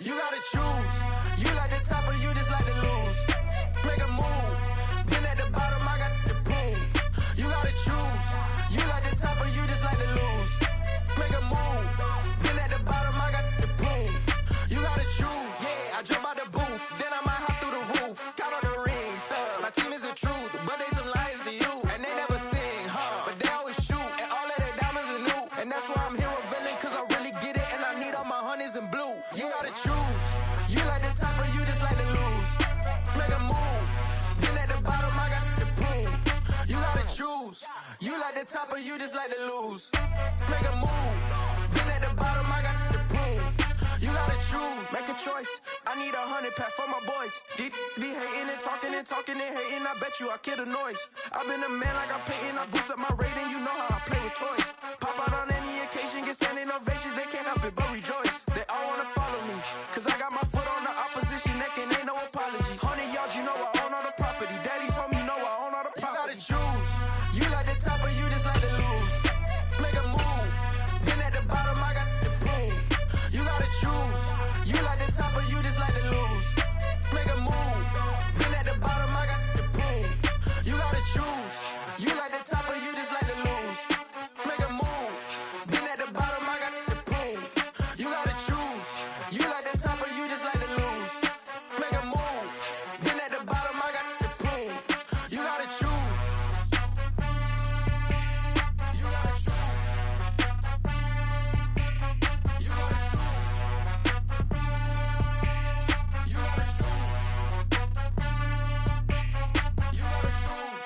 You gotta choose. You like the top or you just like to lose. Make a move. Been at the bottom, I got the proof. You gotta choose. You like the top or you just like to lose. Make a move. Been at the bottom, I got the proof. You gotta choose. Yeah, I jump out the booth, then I might hop through the roof. Count all the rings. My team is the truth, but they some liars to you, and they never sing, but they always shoot, and all of their diamonds are new, and that's why I'm here with villain, cause I really get it, and I need all my honeys in blue. You gotta choose. You like the top or you just like to lose. Make a move. Been at the bottom, I got the proof. You gotta choose. You like the top or you just like to lose. Make a move. Been at the bottom, I got the proof. You gotta choose. Make a choice. I need 100 pack for my boys. Be hating and talking and talking and hating. I bet you I kill the noise. I've been a man like I'm Peyton. I boost up my rating. You know how I play with toys. Pop out on any occasion, get standing ovations. They can't help it but rejoice. They all wanna follow me, cause I got my foot on the opposition neck and ain't no apologies. 100 yards, you know I own all the property. Daddy's home, you know I own all the property. You gotta choose. You like the top or you just like to lose. Make a move. Been at the bottom, I got the proof. You gotta choose. You like the top or you just like to lose. Make a move. Been at the bottom, I got the proof. You gotta choose. You like the top or you just like to lose. Make a move. Been at the bottom, I got the proof. You gotta choose. You like the top or you just like to lose. Make a move. Been at the bottom, I got the proof. You gotta choose. You gotta choose. You gotta choose. You gotta choose. You gotta choose.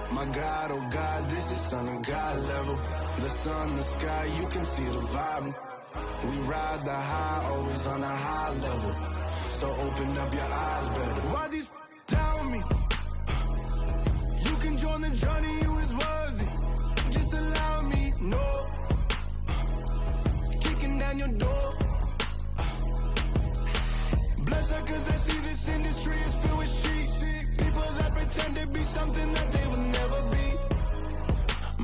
My God, oh God, this is Son of God level. The sun, the sky, you can see the vibe. We ride the high, always on a high level. So open up your eyes better. Why these tell me? You can join the journey, you is worthy. Just allow me, no. Kicking down your door. Bloodsuckers, I see this industry is filled with sheep. People that pretend to be something that they will never be.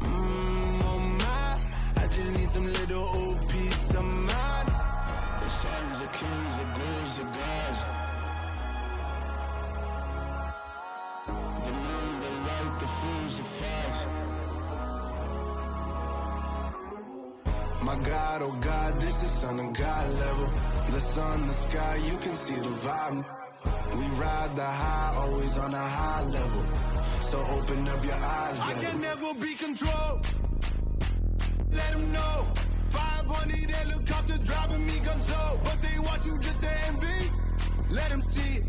Oh my, I just need some little old peace of mind. The sons of kings, the ghouls, the gods. The moon, the light, the fools, the facts. My God, oh God, this is Son of God level. The sun, the sky, you can see the vibe. We ride the high, always on a high level. So open up your eyes, baby. I can never be controlled. Let them know. 500 helicopters driving me gonzo, but they want you just to envy. Let them see it.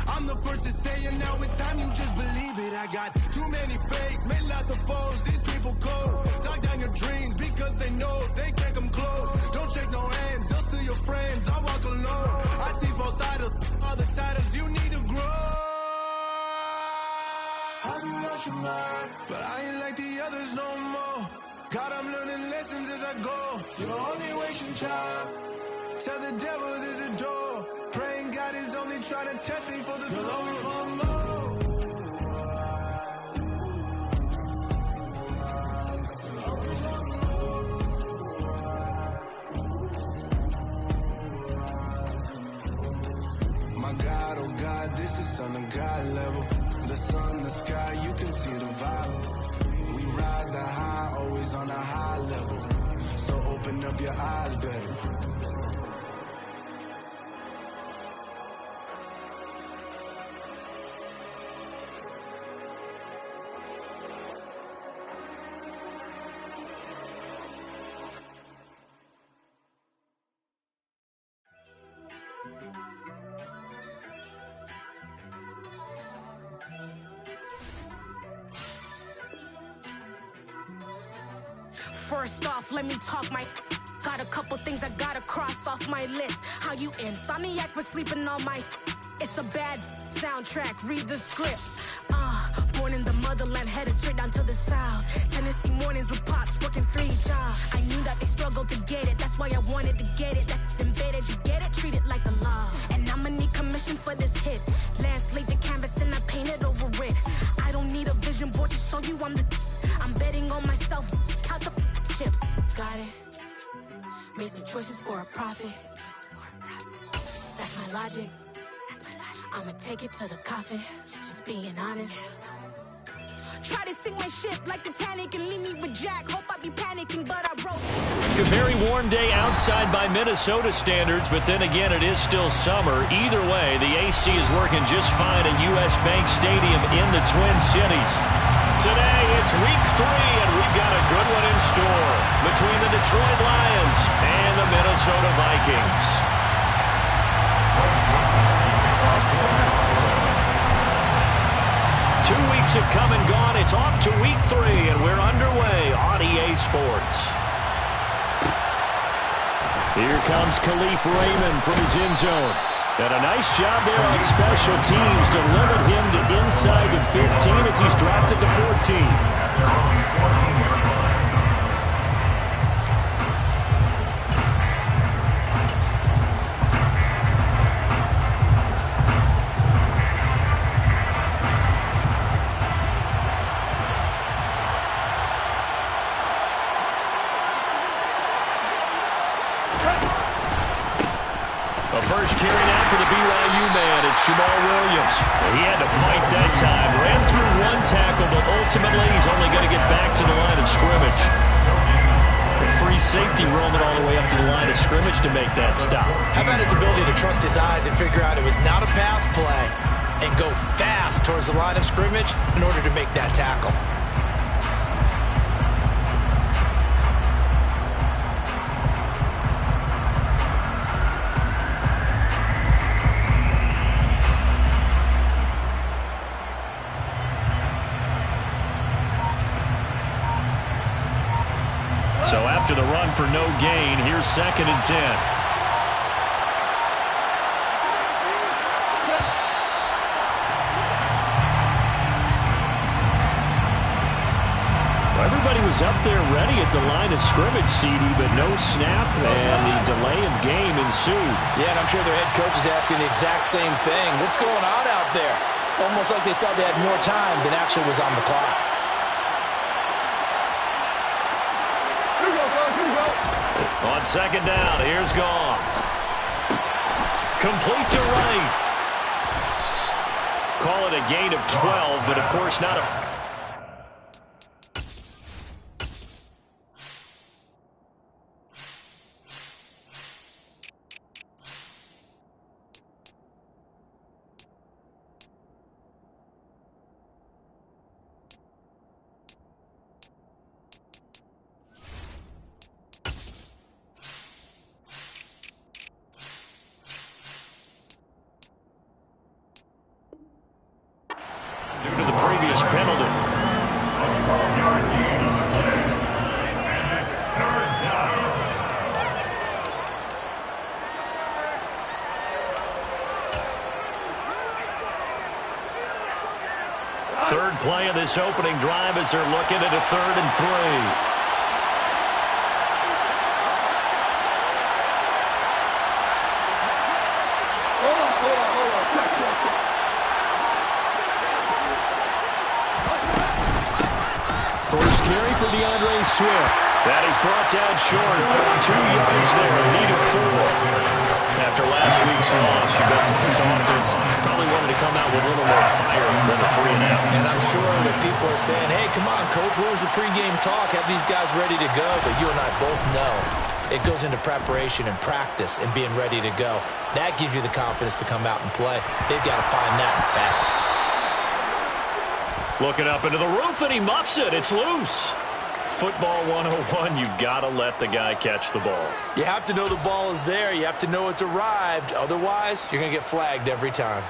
I'm the first to say it, now it's time you just believe it. I got too many fakes, made lots of foes. These people cold. Talk down your dreams because they know they can't come close. Don't shake no hands, just to your friends. I walk alone. I see false idols, other titles. You need to grow. Have you lost your mind? But I ain't like the others no more. God, I'm learning lessons as I go. You're only wasting time. Tell the devil there's a door. Praying God is only trying to test me for the glory. Always want more. My God, oh God, this is Son of God level. The sun, the sky, you can see the vibe. We ride the high, always on a high level. So open up your eyes better. First off, let me talk my. Got a couple things I gotta cross off my list. How you insomniac for sleeping on my. It's a bad soundtrack, read the script. motherland, headed straight down to the south. Tennessee mornings with pops, working 3 jobs. I knew that they struggled to get it, that's why I wanted to get it. That's embedded, you get it, treat it like the law. And I'ma need commission for this hit. Lance laid the canvas and I painted over it. I don't need a vision board to show you I'm betting on myself, count the chips. Got it. Made some choices for a profit. That's my logic. I'ma take it to the coffin, just being honest. Try to sink my ship like Titanic and leave me with Jack. Hope I be panicking, but I wrote. A very warm day outside by Minnesota standards, but then again, it is still summer. Either way, the AC is working just fine at US Bank Stadium in the Twin Cities. Today, it's week 3, and we've got a good one in store between the Detroit Lions and the Minnesota Vikings. 2 weeks have come and gone. It's off to week 3, and we're underway on EA Sports. Here comes Khalif Raymond from his end zone. And a nice job there on special teams to limit him to inside the 15 as he's dropped at the 14. First carry now for the BYU man. It's Jamal Williams. He had to fight that time. Ran through 1 tackle, but ultimately he's only going to get back to the line of scrimmage. The free safety roaming all the way up to the line of scrimmage to make that stop. How about his ability to trust his eyes and figure out it was not a pass play and go fast towards the line of scrimmage in order to make that tackle. So after the run for no gain, here's 2nd and 10. Well, everybody was up there ready at the line of scrimmage, CD, but no snap, and the delay of game ensued. Yeah, and I'm sure their head coach is asking the exact same thing. What's going on out there? Almost like they thought they had more time than actually was on the clock. On 2nd down, here's Goff. Complete to right. Call it a gain of 12, but of course not a... due to the previous penalty. Third play of this opening drive as they're looking at a 3rd and 3. First carry for DeAndre Swift. That is brought down short. 2 yards there, a lead of 4. After last week's loss, you bet this offense probably wanted to come out with a little more fire than a 3 and out. And I'm sure that people are saying, hey, come on, Coach, what was the pregame talk? Have these guys ready to go? But you and I both know it goes into preparation and practice and being ready to go. That gives you the confidence to come out and play. They've got to find that fast. Looking up into the roof, and he muffs it. It's loose. Football 101, you've got to let the guy catch the ball. You have to know the ball is there. You have to know it's arrived. Otherwise, you're going to get flagged every time.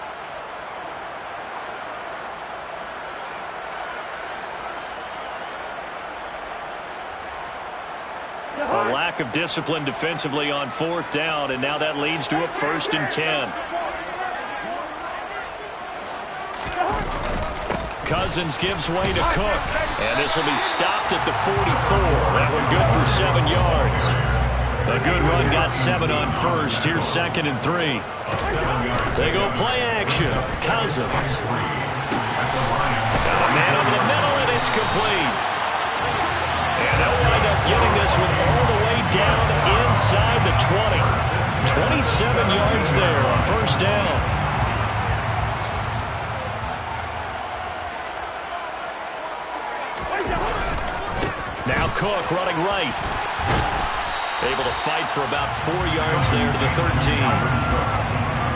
A lack of discipline defensively on 4th down, and now that leads to a 1st and 10. Cousins gives way to Cook. And this will be stopped at the 44. That one good for 7 yards. A good run, got 7 on first. Here's 2nd and 3. They go play action. Cousins. Got a man over the middle, and it's complete. And they'll wind up getting this one all the way down inside the 20. 27 yards there, a first down. Now Cook running right. Able to fight for about 4 yards there to the 13.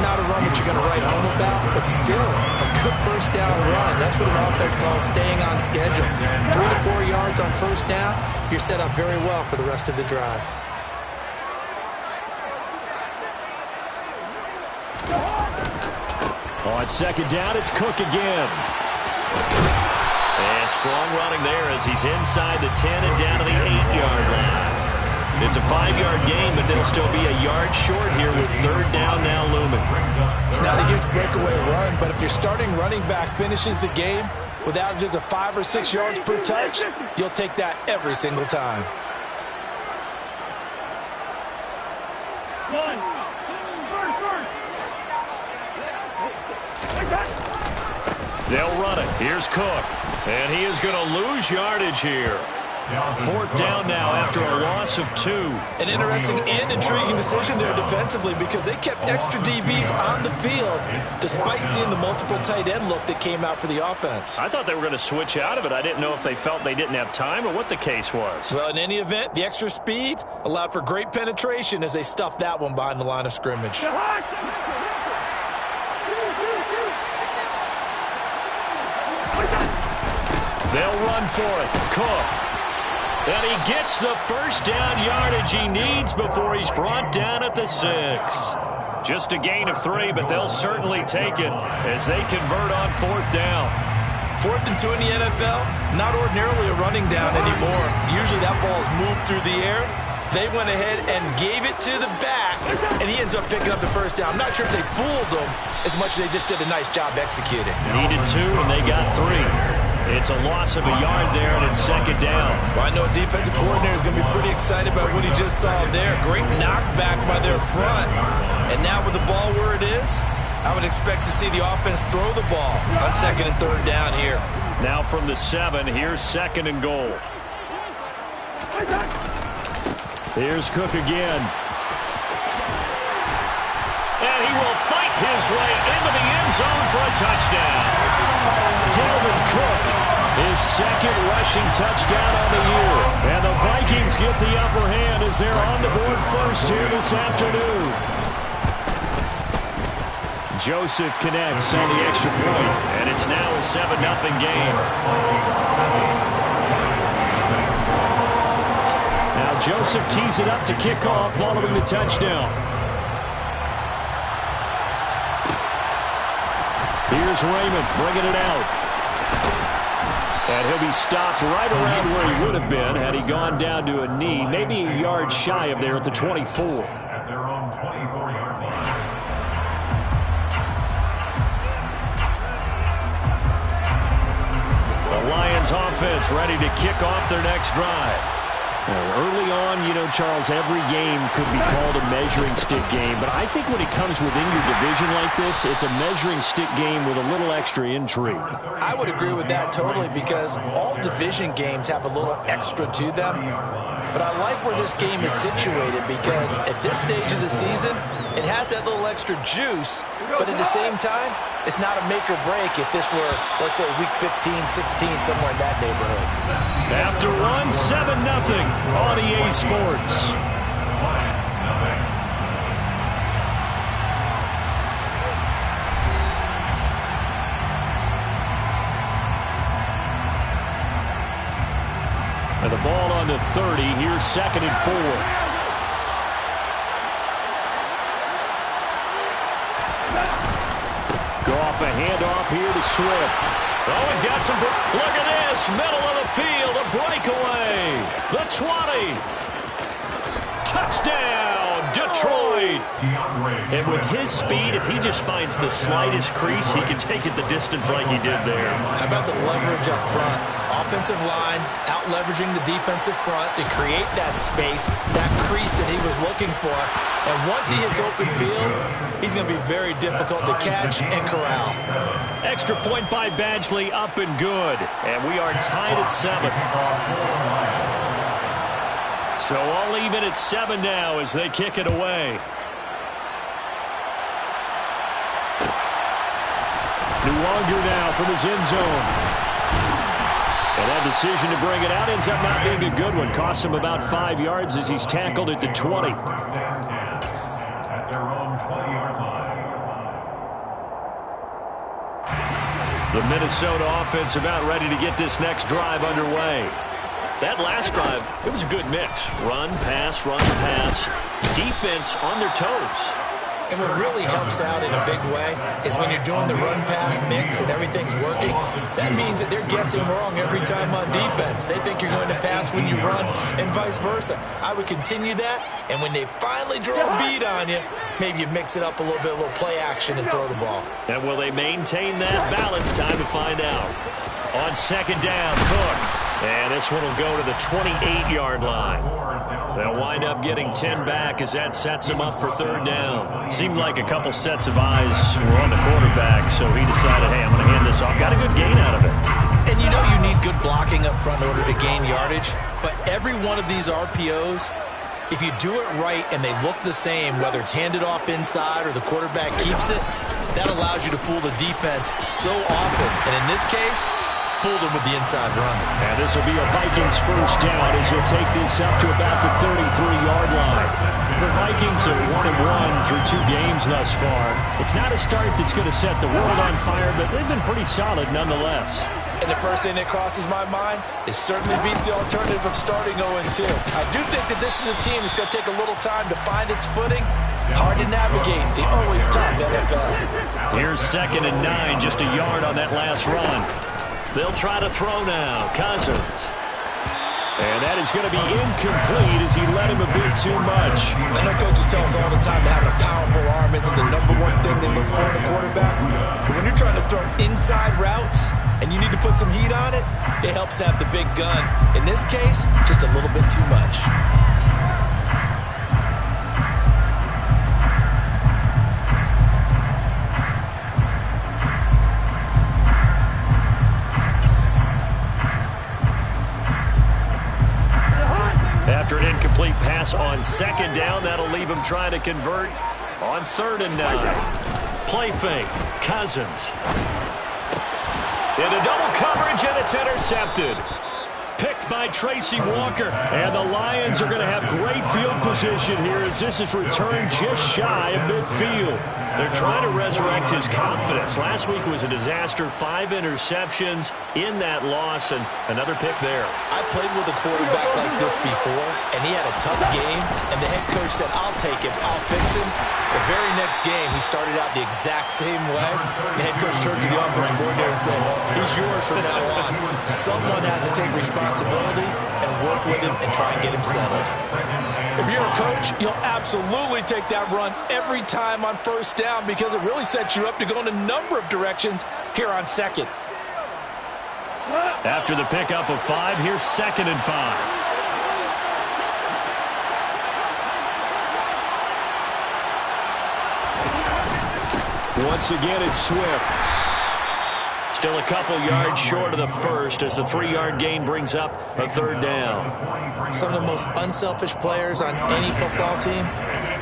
Not a run that you're going to write home about, but still a good first down run. That's what an offense calls staying on schedule. 3 to 4 yards on first down, you're set up very well for the rest of the drive. On 2nd down, it's Cook again. And strong running there as he's inside the 10 and down to the 8-yard line. It's a 5-yard gain, but they'll still be a yard short here with 3rd down now looming. It's not a huge breakaway run, but if your starting running back finishes the game with averages of 5 or 6 yards per touch, you'll take that every single time. They'll run it. Here's Cook. And he is going to lose yardage here. 4th down now after a loss of 2. An interesting and intriguing decision there defensively because they kept extra DBs on the field despite seeing the multiple tight end look that came out for the offense. I thought they were going to switch out of it. I didn't know if they felt they didn't have time or what the case was. Well, in any event, the extra speed allowed for great penetration as they stuffed that one behind the line of scrimmage. They'll run for it. Cook. And he gets the first down yardage he needs before he's brought down at the 6. Just a gain of 3, but they'll certainly take it as they convert on 4th down. 4th and 2 in the NFL, not ordinarily a running down anymore. Usually that ball is moved through the air. They went ahead and gave it to the back, and he ends up picking up the first down. I'm not sure if they fooled him as much as they just did a nice job executing. Needed 2, and they got 3. It's a loss of a yard there, and it's 2nd down. Well, I know a defensive coordinator is going to be pretty excited about what he just saw there. Great knockback by their front. And now with the ball where it is, I would expect to see the offense throw the ball on 2nd and 3rd down here. Now from the 7, here's 2nd and goal. Here's Cook again. And he will fight his way into the end zone for a touchdown. Dalvin Cook, his 2nd rushing touchdown on the year. And the Vikings get the upper hand as they're on the board first here this afternoon. Joseph connects on the extra point, and it's now a 7-0 game. Now Joseph tees it up to kick off following the touchdown. Here's Raymond bringing it out. And he'll be stopped right around where he would have been had he gone down to a knee, maybe a yard shy of there at the 24. At their own 24-yard line. The Lions offense ready to kick off their next drive. Well, early on, you know, Charles, every game could be called a measuring stick game. But I think when it comes within your division like this, it's a measuring stick game with a little extra intrigue. I would agree with that totally because all division games have a little extra to them. But I like where this game is situated because at this stage of the season, it has that little extra juice. But at the same time, it's not a make or break if this were, let's say, week 15, 16, somewhere in that neighborhood. After one, 7-0 on EA Sports. And the ball on the 30. Here's 2nd and 4. Go off a handoff here to Swift. Oh, he's got some. Look at this. Middle of the field. A breakaway. The 20. Touchdown, Detroit. And with his speed, if he just finds the slightest crease, he can take it the distance like he did there. How about the leverage up front? Offensive line out-leveraging the defensive front to create that space, that crease that he was looking for. And once he hits open field, he's going to be very difficult to catch and corral. Extra point by Badgley, up and good. And we are tied at 7. So all even at 7 now as they kick it away. Nuwanger now from his end zone. And that decision to bring it out ends up not being a good one. Costs him about 5 yards as he's tackled at the 20. At their own 20-yard line. The Minnesota offense about ready to get this next drive underway. That last drive, it was a good mix. Run, pass, defense on their toes. And what really helps out in a big way is when you're doing the run-pass mix and everything's working, that means that they're guessing wrong every time on defense. They think you're going to pass when you run and vice versa. I would continue that, and when they finally draw a bead on you, maybe you mix it up a little bit, a little play action and throw the ball. And will they maintain that balance? Time to find out. On second down, Cook. And this one will go to the 28-yard line. They'll wind up getting 10 back as that sets him up for third down. Seemed like a couple sets of eyes were on the quarterback, so he decided, hey, I'm going to hand this off. Got a good gain out of it. And you know you need good blocking up front in order to gain yardage, but every one of these RPOs, if you do it right and they look the same, whether it's handed off inside or the quarterback keeps it, that allows you to fool the defense so often. And in this case, fooled him with the inside run. And this will be a Vikings first down as he'll take this up to about the 33-yard line. The Vikings have 1-1 through 2 games thus far. It's not a start that's going to set the world on fire, but they've been pretty solid nonetheless. And the first thing that crosses my mind, it certainly beats the alternative of starting 0-2. I do think that this is a team that's going to take a little time to find its footing. Hard to navigate the always tough NFL. Here's 2nd and 9, just a yard on that last run. They'll try to throw now. Cousins. And that is going to be incomplete as he led him a bit too much. I know coaches tell us all the time that having a powerful arm isn't the #1 thing they look for in a quarterback. But when you're trying to throw inside routes and you need to put some heat on it, it helps to have the big gun. In this case, just a little bit too much. After an incomplete pass on 2nd down, that'll leave him trying to convert on 3rd and 9. Play fake. Cousins. Into double coverage, and it's intercepted. Picked by Tracy Walker. And the Lions are going to have great field position here as this is returned just shy of midfield. They're trying to resurrect his confidence. Last week was a disaster. 5 interceptions in that loss, and another pick there. I played with a quarterback like this before, and he had a tough game, and the head coach said, I'll take him, I'll fix him. The very next game, he started out the exact same way. The head coach turned to the offensive coordinator and said, he's yours from now on. Someone has to take responsibility and work with him and try and get him settled. If you're a coach, you'll absolutely take that run every time on 1st down because it really sets you up to go in a number of directions here on 2nd. After the pickup of 5, here's 2nd and 5. Once again, it's Swift. Still a couple yards short of the first as the 3-yard gain brings up a 3rd down. Some of the most unselfish players on any football team,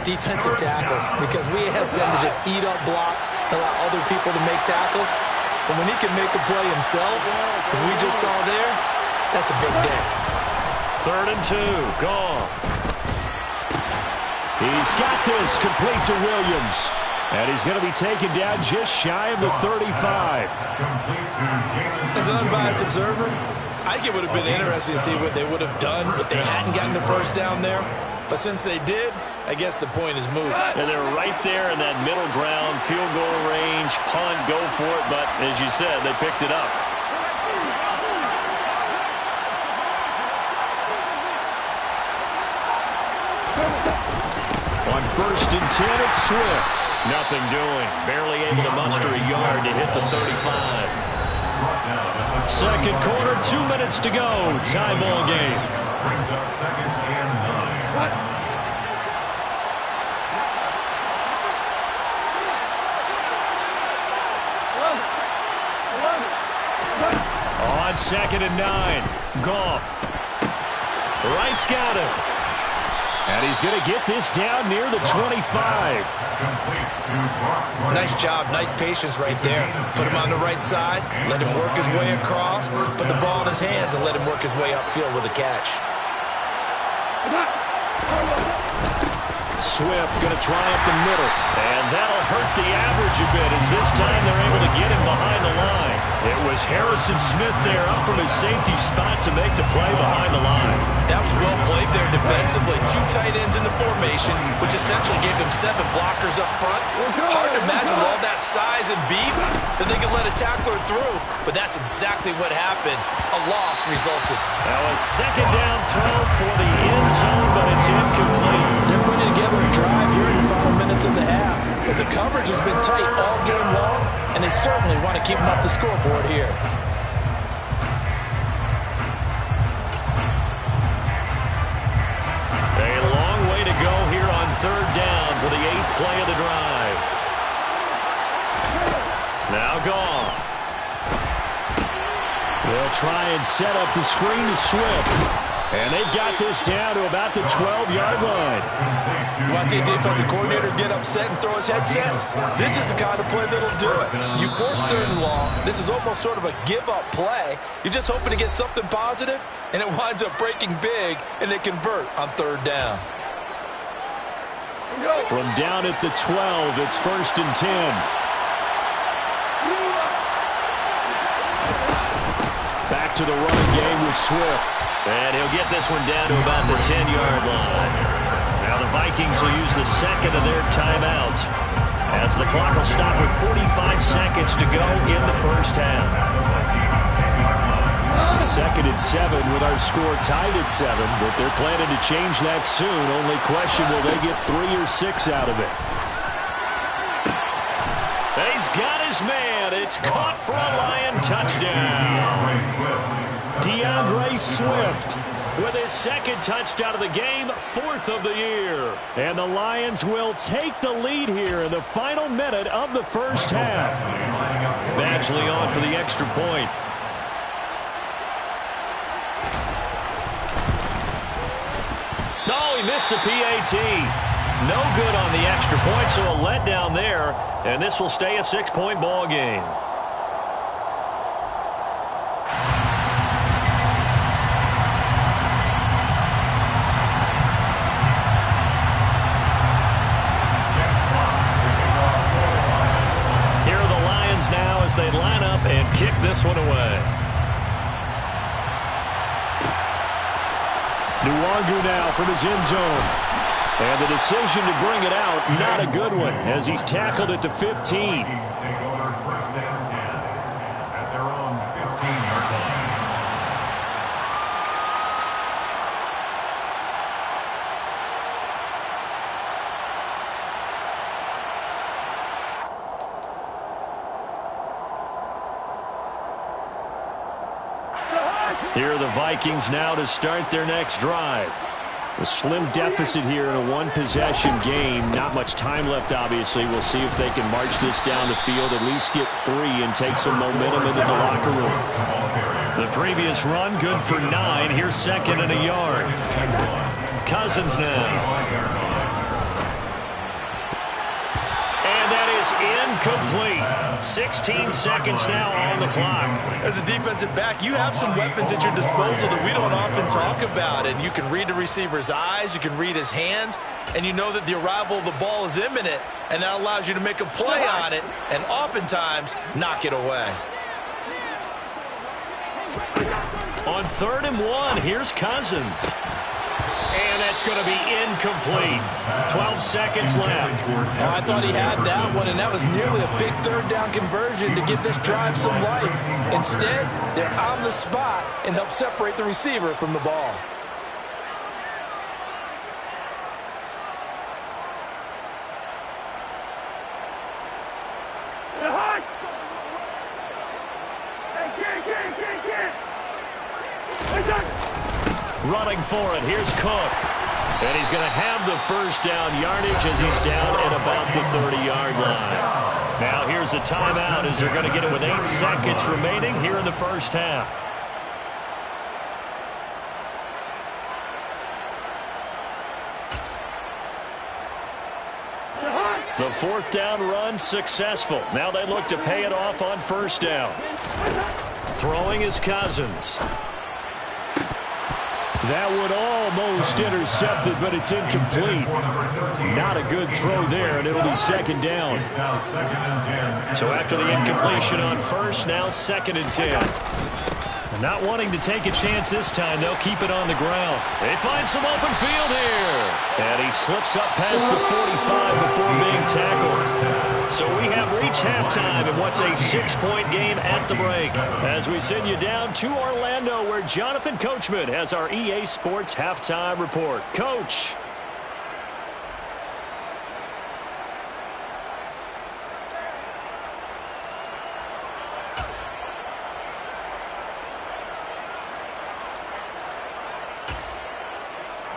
defensive tackles, because we ask them to just eat up blocks and allow other people to make tackles. But when he can make a play himself, as we just saw there, that's a big day. 3rd and 2, Goff. He's got this complete to Williams. And he's going to be taken down just shy of the 35. As an unbiased observer, I think it would have been interesting to see what they would have done if they hadn't gotten the 1st down there. But since they did, I guess the point is moot. And they're right there in that middle ground, field goal range, punt, go for it. But as you said, they picked it up. On first and 10 at Swift. Nothing doing. Barely able to muster a yard to hit the 35. Second quarter, 2 minutes to go. Tie ball game. Brings up second and 9. On second and 9, Goff. Wright's got him. And he's going to get this down near the 25. Nice job, nice patience right there. Put him on the right side, let him work his way across, put the ball in his hands, and let him work his way upfield with a catch. Swift going to try up the middle. And that'll hurt the average a bit as this time they're able to get him behind the line. It was Harrison Smith there up from his safety spot to make the play behind the line. That was well played there defensively. 2 tight ends in the formation, which essentially gave them 7 blockers up front. Hard to imagine with all that size and beef that they could let a tackler through, but that's exactly what happened. A loss resulted. Now a second down throw for the end zone, but it's incomplete. They're putting together a drive here in the final minutes of the half, but the coverage has been tight all game long, and they certainly want to keep them up the scoreboard here. A long way to go here on third down for the 8th play of the drive. Now Goff. They'll try and set up the screen to Swift. And they've got this down to about the 12-yard line. You want to see a defensive coordinator get upset and throw his headset? This is the kind of play that'll do it. You force third and long. This is almost sort of a give-up play. You're just hoping to get something positive, and it winds up breaking big, and they convert on third down. From down at the 12, it's first and 10. Back to the running game with Swift. And he'll get this one down to about the 10-yard line. Now the Vikings will use the second of their timeouts as the clock will stop with 45 seconds to go in the first half. Second and 7 with our score tied at 7, but they're planning to change that soon. Only question, will they get 3 or 6 out of it? He's got his man. It's caught for a Lion touchdown. DeAndre Swift with his second touchdown of the game, 4th of the year. And the Lions will take the lead here in the final minute of the first half. Badgley on for the extra point. No, he missed the PAT. No good on the extra point, so a letdown there. And this will stay a 6-point ball game. Now as they line up and kick this one away. Nwangu now from his end zone. And the decision to bring it out, not a good one, as he's tackled at the 15. Take over first and 10 at their own 15-yard line. Here are the Vikings now to start their next drive. A slim deficit here in a one-possession game. Not much time left, obviously. We'll see if they can march this down the field, at least get 3 and take some momentum into the locker room. The previous run, good for 9. Here's second and a yard. Cousins now. Incomplete. 16 seconds now on the clock. As a defensive back, you have some weapons at your disposal that we don't often talk about. And you can read the receiver's eyes, you can read his hands, and you know that the arrival of the ball is imminent, and that allows you to make a play on it and oftentimes knock it away. On 3rd and 1, here's Cousins. And that's going to be incomplete. 12 seconds left. Oh, I thought he had that one, and that was nearly a big third down conversion to give this drive some life. Instead, they're on the spot and help separate the receiver from the ball. Running for it, here's Cook. And he's going to have the first down yardage as he's down at about the 30-yard line. Now here's a timeout as they're going to get it with 8 seconds remaining here in the first half. The fourth down run successful. Now they look to pay it off on first down. Throwing is Cousins. That would almost intercept it, but it's incomplete. Not a good throw there, and it'll be second down. So after the incompletion on first, now second and 10. Not wanting to take a chance this time, they'll keep it on the ground. They find some open field here. And he slips up past the 45 before being tackled. So we have reached halftime in what's a 6-point game at the break. As we send you down to Orlando, where Jonathan Coachman has our EA Sports Halftime Report. Coach.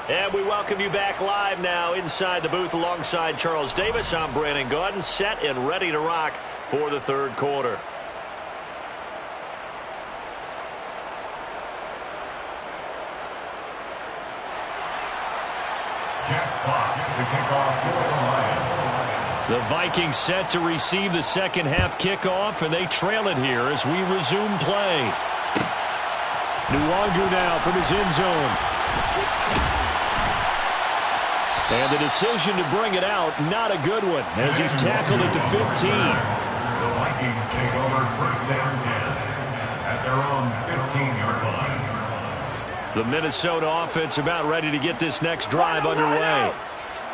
And we welcome you back live now inside the booth alongside Charles Davis. I'm Brandon Gaudin, set and ready to rock for the third quarter. Jack Fox to kick off for the Lions. The Vikings set to receive the second half kickoff, and they trail it here as we resume play. Nwangu now from his end zone. And the decision to bring it out, not a good one, as he's tackled at the 15. The Vikings take over first down 10 at their own 15-yard line. The Minnesota offense about ready to get this next drive underway.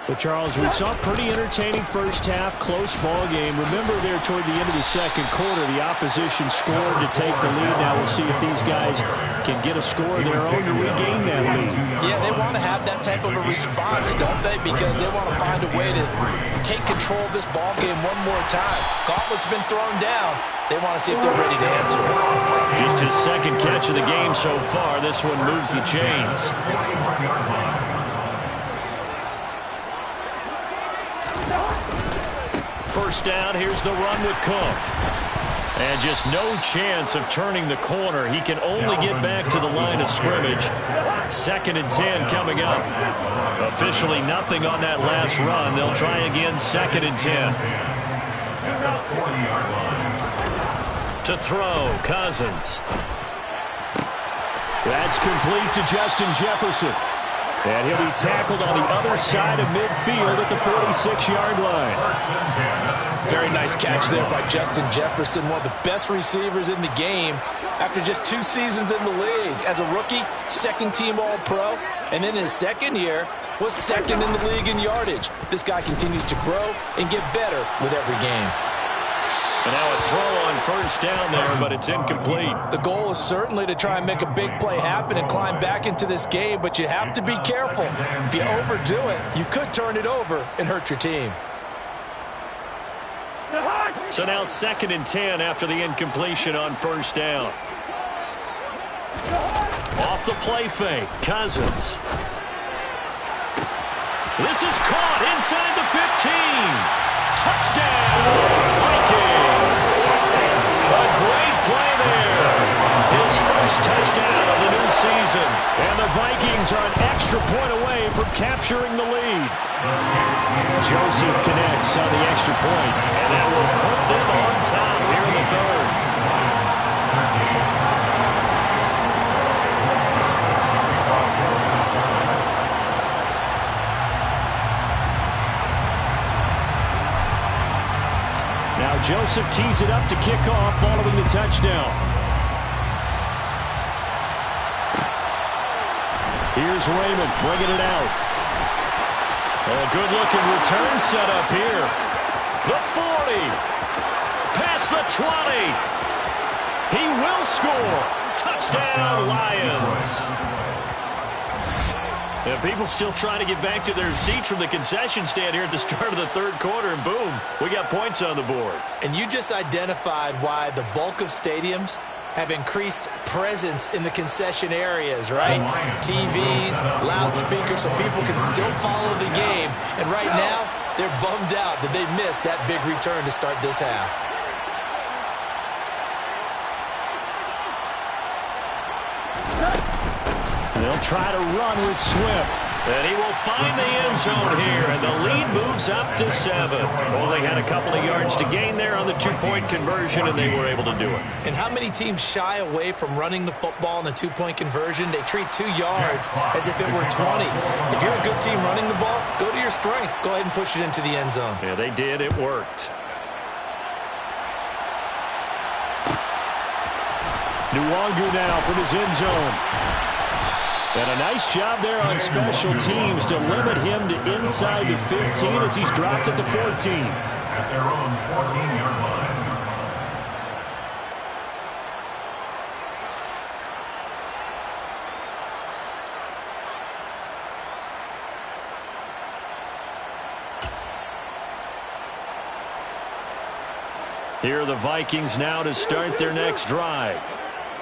Well, Charles, we saw a pretty entertaining first half, close ball game. Remember there toward the end of the second quarter, the opposition scored to take the lead. Now we'll see if these guys can get a score of their own to regain that lead. Yeah, they want to have that type of a response, don't they? Because they want to find a way to take control of this ball game one more time. Gauntlet's been thrown down. They want to see if they're ready to answer it. Just his second catch of the game so far. This one moves the chains. First down, here's the run with Cook. And just no chance of turning the corner. He can only get back to the line of scrimmage. Second and 10 coming up. Officially nothing on that last run. They'll try again, second and 10. To throw, Cousins. That's complete to Justin Jefferson. And he'll be tackled on the other side of midfield at the 46-yard line. Very nice catch there by Justin Jefferson, one of the best receivers in the game after just 2 seasons in the league. As a rookie, second-team All-Pro, and in his second year was second in the league in yardage. This guy continues to grow and get better with every game. And now a throw on first down there, but it's incomplete. The goal is certainly to try and make a big play happen and climb back into this game, but you have to be careful. If you overdo it, you could turn it over and hurt your team. So now second and 10 after the incompletion on first down. Off the play fake, Cousins. This is caught inside the 15. Touchdown, Vikings. A great play there. His first touchdown of the new season. And the Vikings are an extra point away from capturing the lead. Joseph connects on the extra point. And that will put them on top here in the third. Now Joseph tees it up to kick off following the touchdown. Here's Raymond bringing it out. A good-looking return set up here. The 40. Past the 20. He will score. Touchdown, Lions. And people still trying to get back to their seats from the concession stand here at the start of the third quarter, and boom, we got points on the board. And you just identified why the bulk of stadiums have increased presence in the concession areas, right? TVs, loudspeakers, so people can still follow the game. And right now, they're bummed out that they missed that big return to start this half. They'll try to run with Swift. And he will find the end zone here, and the lead moves up to 7. Only had a couple of yards to gain there on the two-point conversion, and they were able to do it. And how many teams shy away from running the football in the two-point conversion? They treat 2 yards as if it were 20. If you're a good team running the ball, go to your strength. Go ahead and push it into the end zone. Yeah, they did. It worked. Nwangu now from his end zone. And a nice job there on special teams to limit him to inside the 15 as he's dropped at the 14. At their own 14-yard line. Here are the Vikings now to start their next drive.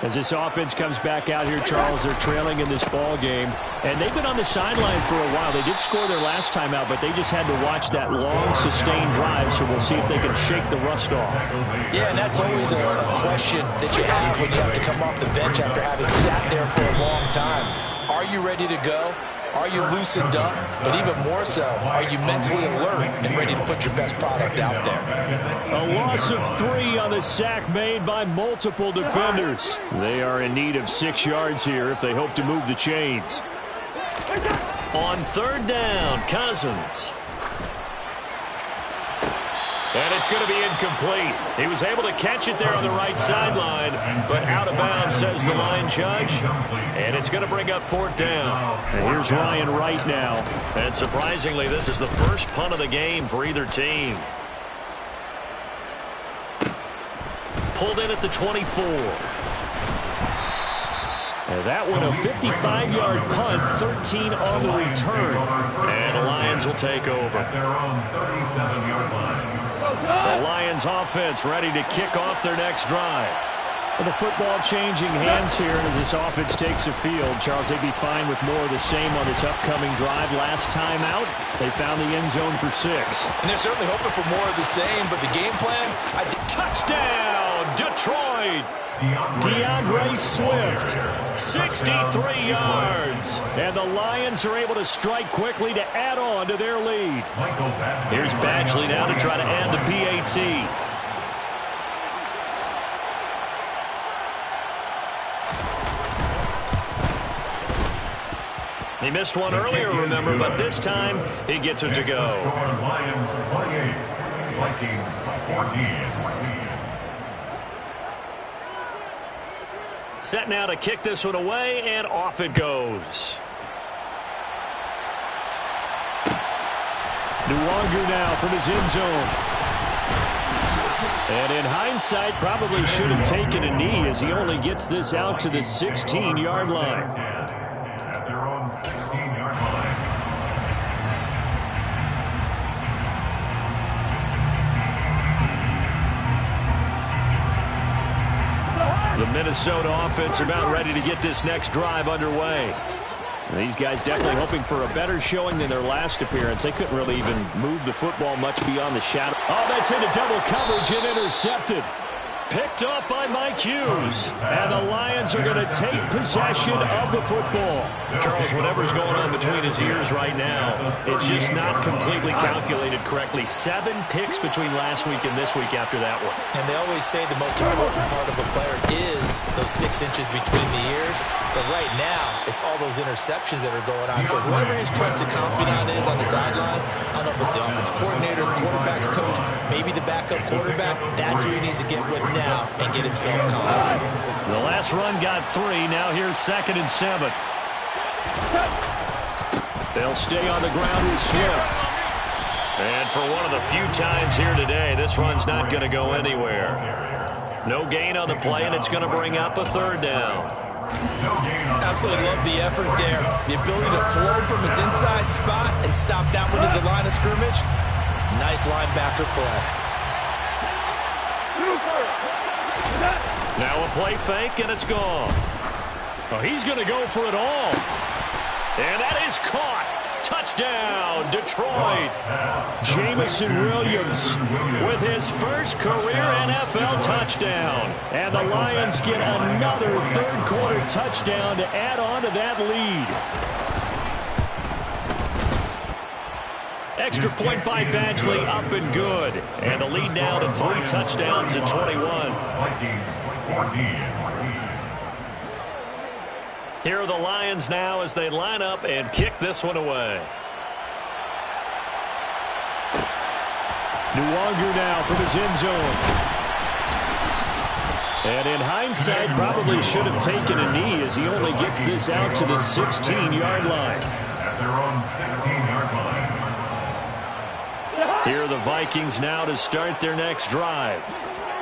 As this offense comes back out here, Charles, they're trailing in this ball game. And they've been on the sideline for a while. They did score their last time out, but they just had to watch that long, sustained drive, so we'll see if they can shake the rust off. Yeah, and that's always a question that you have when you have to come off the bench after having sat there for a long time. Are you ready to go? Are you loosened up? But even more so, are you mentally alert and ready to put your best product out there? A loss of 3 on the sack made by multiple defenders. They are in need of 6 yards here if they hope to move the chains. On third down, Cousins. And it's going to be incomplete. He was able to catch it there on the right sideline, but out of bounds, says the line judge. And it's going to bring up 4th down. And here's Ryan Wright now. And surprisingly, this is the first punt of the game for either team. Pulled in at the 24. And that one, a 55-yard punt, 13 on the return. And the Lions will take over. At their own 37-yard line. The Lions offense ready to kick off their next drive. With the football changing hands here as this offense takes the field. Charles, they'd be fine with more of the same on this upcoming drive. Last time out, they found the end zone for 6. And they're certainly hoping for more of the same, but the game plan, touchdown, Detroit! DeAndre Swift, 63 yards. And the Lions are able to strike quickly to add on to their lead. Here's Badgley now to try to add the PAT. He missed one earlier, remember, but this time he gets it to go. Lions 28, Vikings 14. Set now to kick this one away, and off it goes. Nwangu now from his end zone. And in hindsight, probably should have taken a knee as he only gets this out to the 16-yard line. At their own 16-yard line. The Minnesota offense about ready to get this next drive underway. And these guys definitely hoping for a better showing than their last appearance. They couldn't really even move the football much beyond the shadow. Oh, that's into double coverage and intercepted. Picked up by Mike Hughes. And the Lions are going to take possession of the football. Charles, whatever's going on between his ears right now, it's just not completely calculated correctly. 7 picks between last week and this week after that one. And they always say the most important part of a player is those 6 inches between the ears. But right now, it's all those interceptions that are going on. So whoever his trusted confidant is on the sidelines, I don't know if it's the offense coordinator, the quarterback's coach, maybe the backup quarterback, that's who he needs to get with now and get himself calm. The last run got 3. Now here's 2nd and 7. They'll stay on the ground with Swift. And for one of the few times here today, this run's not going to go anywhere. No gain on the play, and it's going to bring up a 3rd down. Absolutely love the effort there. The ability to flow from his inside spot and stop that one at the line of scrimmage. Nice linebacker play. Now a play fake, and it's gone. Oh, he's going to go for it all. And that is caught. Touchdown, Detroit. Jameson Williams with his first career NFL touchdown. And the Lions get another third-quarter touchdown to add on to that lead. Extra point by Badgley, up and good. And the lead now to 3 touchdowns at 21. Vikings 14. Here are the Lions now as they line up and kick this one away. Nwangu now from his end zone. And in hindsight, probably should have taken a knee as he only gets this out to the 16-yard line. At their own 16-yard line. Here are the Vikings now to start their next drive.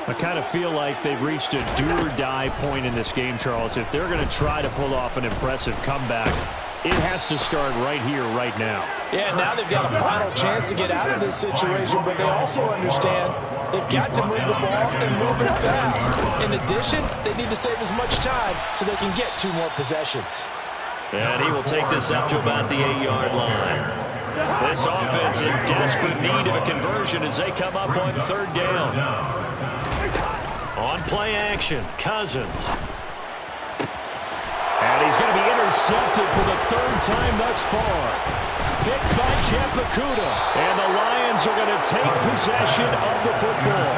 I kind of feel like they've reached a do-or-die point in this game, Charles. If they're going to try to pull off an impressive comeback, it has to start right here, right now. Yeah, now they've got a final chance to get out of this situation, but they also understand they've got to move the ball and move it fast. In addition, they need to save as much time so they can get 2 more possessions. And he will take this up to about the 8-yard line. This offense in desperate need of a conversion as they come up on 3rd down. On play action, Cousins. And he's going to be intercepted for the 3rd time thus far. Picked by Jeff Okudah. And the Lions are going to take possession of the football.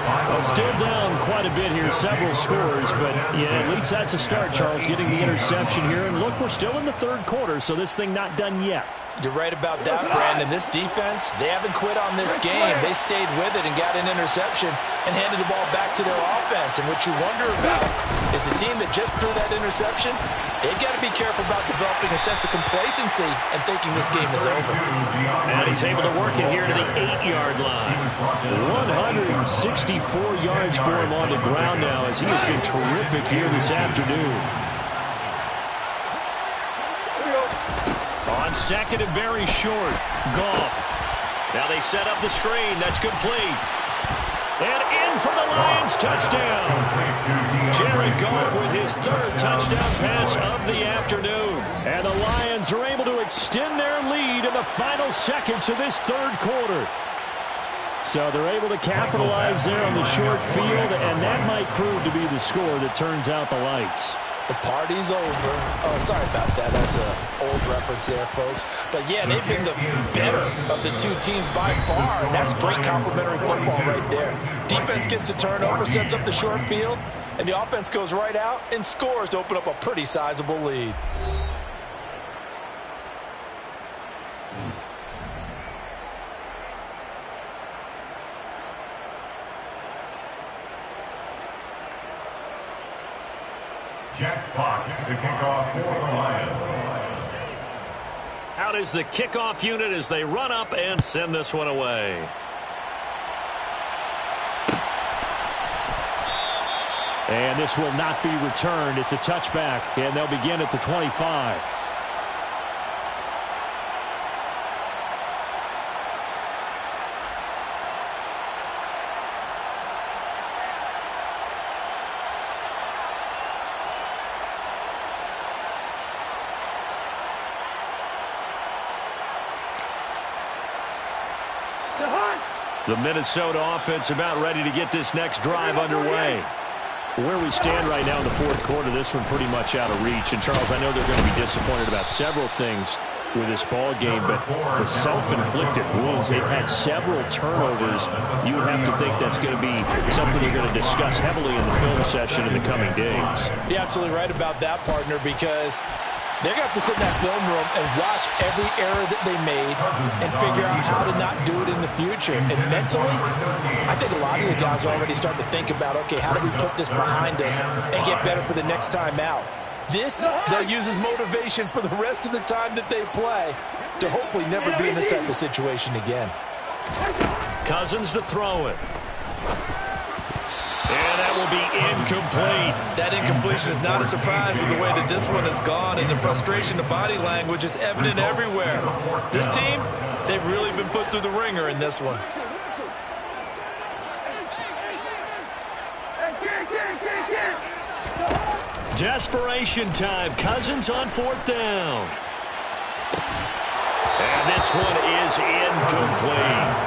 Well, still down quite a bit here, several scores, but yeah, at least that's a start, Charles, getting the interception here. And look, we're still in the 3rd quarter, so this thing not done yet. You're right about that, Brandon. This defense, they haven't quit on this game. They stayed with it and got an interception and handed the ball back to their offense. And what you wonder about is the team that just threw that interception, they've got to be careful about developing a sense of complacency and thinking this game is over. And he's able to work it here to the 8-yard line. 164 yards for him on the ground now as he has been terrific here this afternoon. On 2nd and very short, Goff. Now they set up the screen. That's complete. And in for the Lions touchdown. Jared Goff with his 3rd touchdown pass of the afternoon. And the Lions are able to extend their lead in the final seconds of this 3rd quarter. So they're able to capitalize there on the short field, and that might prove to be the score that turns out the lights. The party's over. Oh, sorry about that. That's an old reference there, folks. But, yeah, they've been the better of the 2 teams by far, and that's great complimentary football right there. Defense gets the turnover, sets up the short field, and the offense goes right out and scores to open up a pretty sizable lead. Jack Fox to kick off for the Lions. Out is the kickoff unit as they run up and send this one away. And this will not be returned. It's a touchback, and they'll begin at the 25. The Minnesota offense about ready to get this next drive underway. Where we stand right now in the 4th quarter, this one pretty much out of reach. And, Charles, I know they're going to be disappointed about several things with this ball game, but the self-inflicted wounds, they've had several turnovers. You would have to think that's going to be something they're going to discuss heavily in the film session in the coming days. You're absolutely right about that, partner, because they're going to have to sit in that film room and watch every error that they made and figure out how to not do it in the future. And mentally, I think a lot of the guys are already starting to think about, okay, how do we put this behind us and get better for the next time out? This, they'll use as motivation for the rest of the time that they play to hopefully never be in this type of situation again. Cousins to throw it. And that will be incomplete. That incompletion is not a surprise with the way that this one has gone, and the frustration of body language is evident everywhere. This team, they've really been put through the ringer in this one. Desperation time. Cousins on 4th down. And this one is incomplete.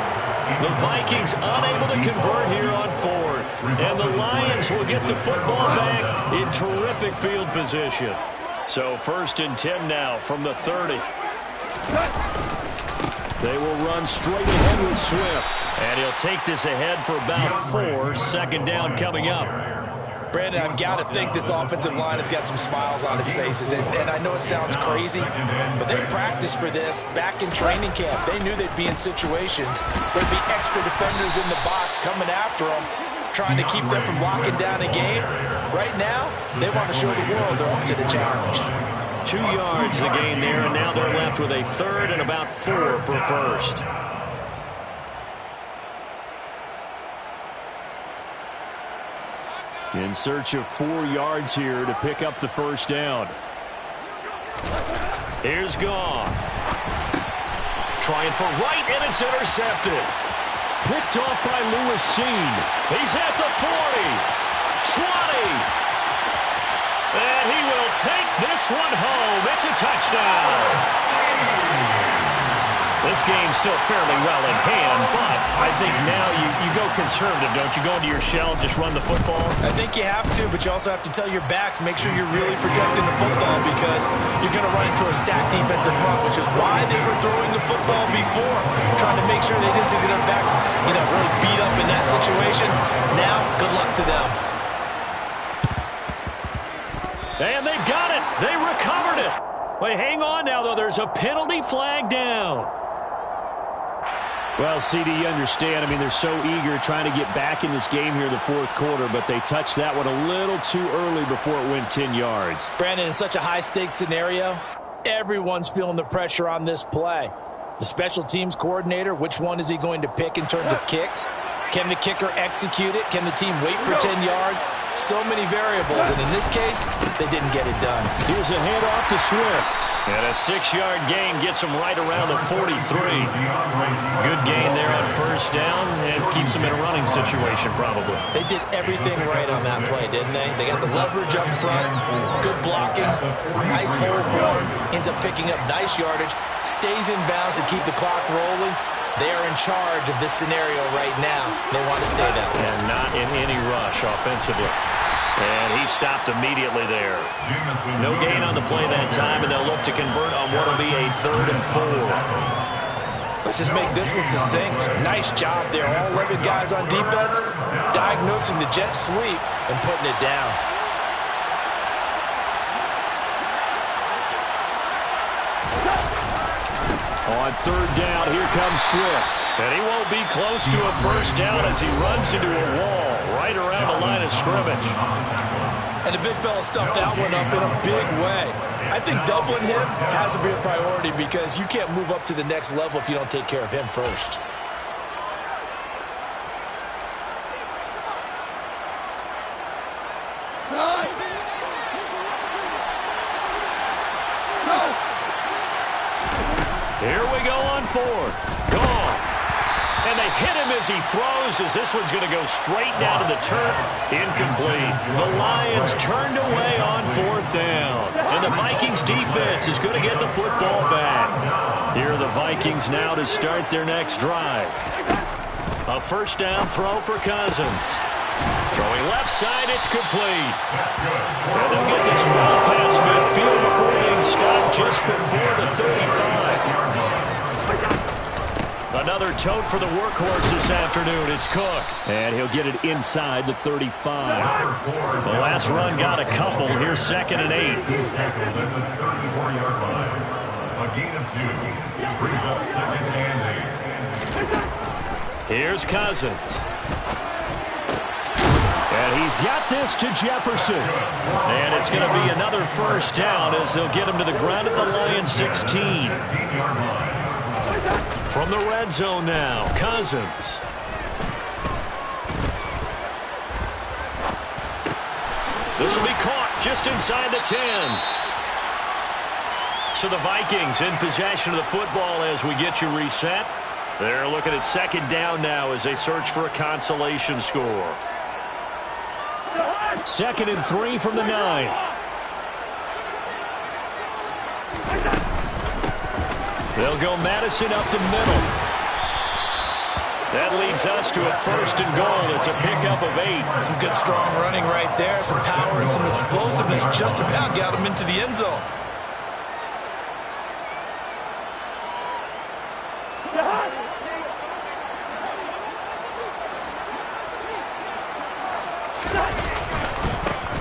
The Vikings unable to convert here on 4th. And the Lions will get the football back in terrific field position. So 1st and 10 now from the 30. They will run straight ahead with Swift. And he'll take this ahead for about 4. 2nd down coming up. Brandon, I've got to think this offensive line has got some smiles on its faces. And I know it sounds crazy, but they practiced for this back in training camp. They knew they'd be in situations where there'd be extra defenders in the box coming after them, trying to keep them from locking down a game. Right now, they want to show the world they're up to the challenge. 2 yards the gain there, and now they're left with a 3rd and about 4 for 1st. In search of 4 yards here to pick up the 1st down. Here's Goff. Trying for right, and it's intercepted. Picked off by Lewis Cine. He's at the 40. 20. And he will take this one home. It's a touchdown. This game's still fairly well in hand, but I think now you go conservative, don't you? Go into your shell and just run the football? I think you have to, but you also have to tell your backs, make sure you're really protecting the football because you're going to run into a stacked defensive front, which is why they were throwing the football before, trying to make sure they just get their backs, really beat up in that situation. Now, good luck to them. And they've got it. They recovered it. Wait, hang on now, though. There's a penalty flag down. Well, CD, you understand. I mean, they're so eager trying to get back in this game here in the 4th quarter, but they touched that one a little too early before it went 10 yards. Brandon, in such a high-stakes scenario, everyone's feeling the pressure on this play. The special teams coordinator, which one is he going to pick in terms of kicks? Can the kicker execute it? Can the team wait for 10 yards? So many variables, and in this case, they didn't get it done. Here's a handoff to Swift. And a 6-yard gain gets him right around the 43. Good gain there on 1st down and keeps him in a running situation probably. They did everything right on that play, didn't they? They got the leverage up front, good blocking, nice hole for him, ends up picking up nice yardage, stays in bounds to keep the clock rolling. They are in charge of this scenario right now. They want to stay that way. And not in any rush offensively. And he stopped immediately there. No gain on the play that time, and they'll look to convert on what will be a 3rd and 4. Let's just make this one succinct. Nice job there. All 11 guys on defense diagnosing the jet sweep and putting it down. On 3rd down, here comes Swift. And he won't be close to a 1st down as he runs into a wall right around the line of scrimmage. And the big fella stuffed that one up in a big way. I think doubling him has to be a priority because you can't move up to the next level if you don't take care of him first. Here we go on 4th. Goff. And they hit him as he throws, as this one's going to go straight down to the turf. Incomplete. The Lions turned away on 4th down. And the Vikings defense is going to get the football back. Here are the Vikings now to start their next drive. A 1st down throw for Cousins. Throwing left side, it's complete. And they'll get this ball past midfield before being stopped just before the 35. Another tote for the workhorse this afternoon. It's Cook. And he'll get it inside the 35. The last run got a couple. Here's 2nd and 8. A gain of 2. Brings up 2nd and 8. Here's Cousins. And he's got this to Jefferson. And it's going to be another 1st down as they'll get him to the ground at the Lions 16. From the red zone now, Cousins. This will be caught just inside the 10. So the Vikings in possession of the football as we get you reset. They're looking at 2nd down now as they search for a consolation score. 2nd and 3 from the 9. They'll go Madison up the middle. That leads us to a 1st and goal. It's a pickup of 8. Some good strong running right there. Some power and some explosiveness just about got him into the end zone.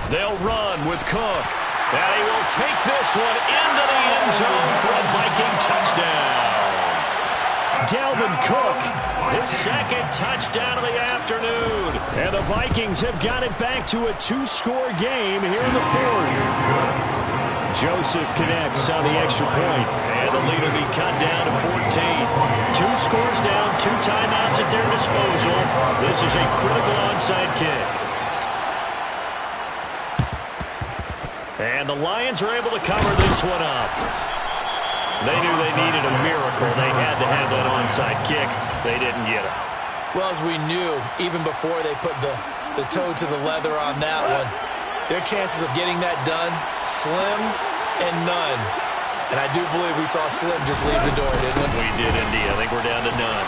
They'll run with Cook. And he will take this one into the end zone for a Viking touchdown. Dalvin Cook, his 2nd touchdown of the afternoon. And the Vikings have got it back to a 2-score game here in the 4th. Joseph connects on the extra point. And the lead will be cut down to 14. 2 scores down, 2 timeouts at their disposal. This is a critical onside kick. And the Lions are able to cover this one up. They knew they needed a miracle. They had to have that onside kick. They didn't get it. Well, as we knew, even before they put the toe to the leather on that one, their chances of getting that done, slim and none. And I do believe we saw Slim just leave the door, didn't we? We did, indeed. I think we're down to none.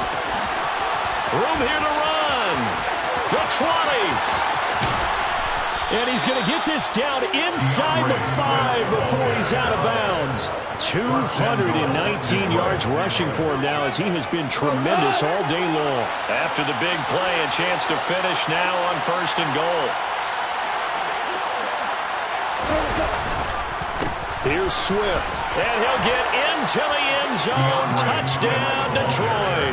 Room here to run. The 20. And he's going to get this down inside the 5 before he's out of bounds. 219 yards rushing for him now as he has been tremendous all day long. After the big play, a chance to finish now on 1st and goal. Here's Swift. And he'll get into the end zone. Touchdown, Detroit.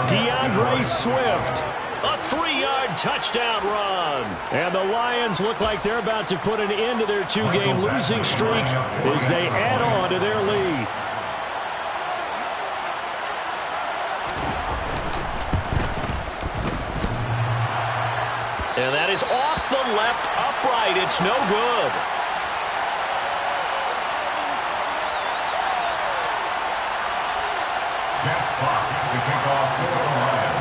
DeAndre Swift. A 3-yard touchdown run. And the Lions look like they're about to put an end to their 2-game losing streak as they add on to their lead. And that is off the left upright. It's no good. Jeff Fox, the kickoff for the Lions.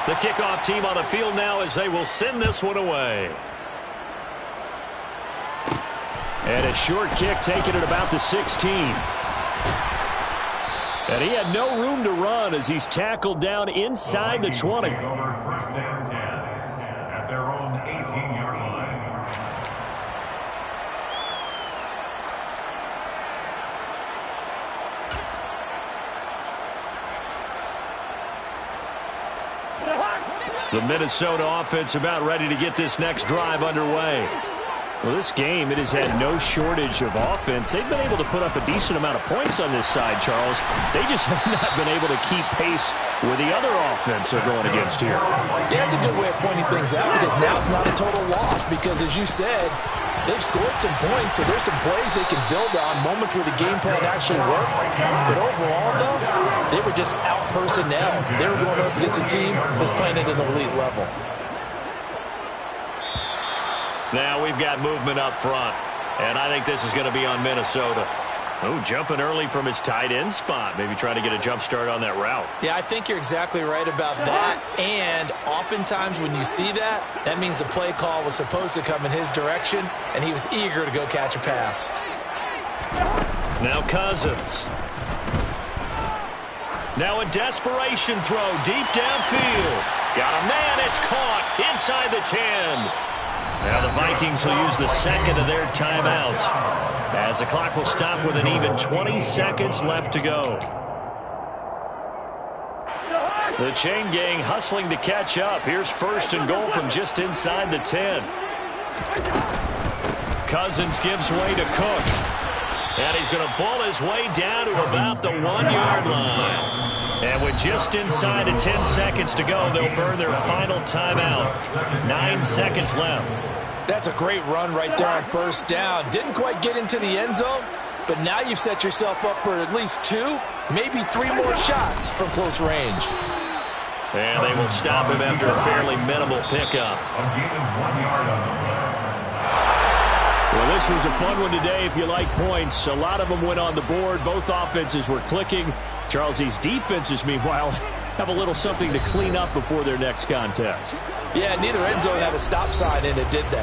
The kickoff team on the field now as they will send this one away. And a short kick taken at about the 16. And he had no room to run as he's tackled down inside the 20. Take over 1st and 10 at their own 18-yard line. The Minnesota offense about ready to get this next drive underway. Well, this game, it has had no shortage of offense. They've been able to put up a decent amount of points on this side, Charles. They just have not been able to keep pace with the other offense they're going against here. Yeah, that's a good way of pointing things out because now it's not a total loss because, as you said, they've scored some points, so there's some plays they can build on, moments where the game plan actually worked. But overall, though, they were just out-personnel. They were going up against a team that's playing at an elite level. Now we've got movement up front, and I think this is going to be on Minnesota. Oh, jumping early from his tight end spot. Maybe trying to get a jump start on that route. Yeah, I think you're exactly right about that. And oftentimes when you see that, that means the play call was supposed to come in his direction, and he was eager to go catch a pass. Now Cousins. Now a desperation throw deep downfield. Got a man, it's caught inside the 10. Now the Vikings will use the 2nd of their timeouts as the clock will stop with an even 20 seconds left to go. The chain gang hustling to catch up. Here's 1st and goal from just inside the 10. Cousins gives way to Cook. And he's going to ball his way down to about the 1-yard line. And with just inside of 10 seconds to go, they'll burn their final timeout. 9 seconds left. That's a great run right there on 1st down. Didn't quite get into the end zone, but now you've set yourself up for at least 2, maybe 3 more shots from close range. And they will stop him after a fairly minimal pickup. A gain of 1 yard on the play. Well, this was a fun one today if you like points. A lot of them went on the board. Both offenses were clicking. Charles, these defenses, meanwhile, have a little something to clean up before their next contest. Yeah, neither end zone had a stop sign in it, did they?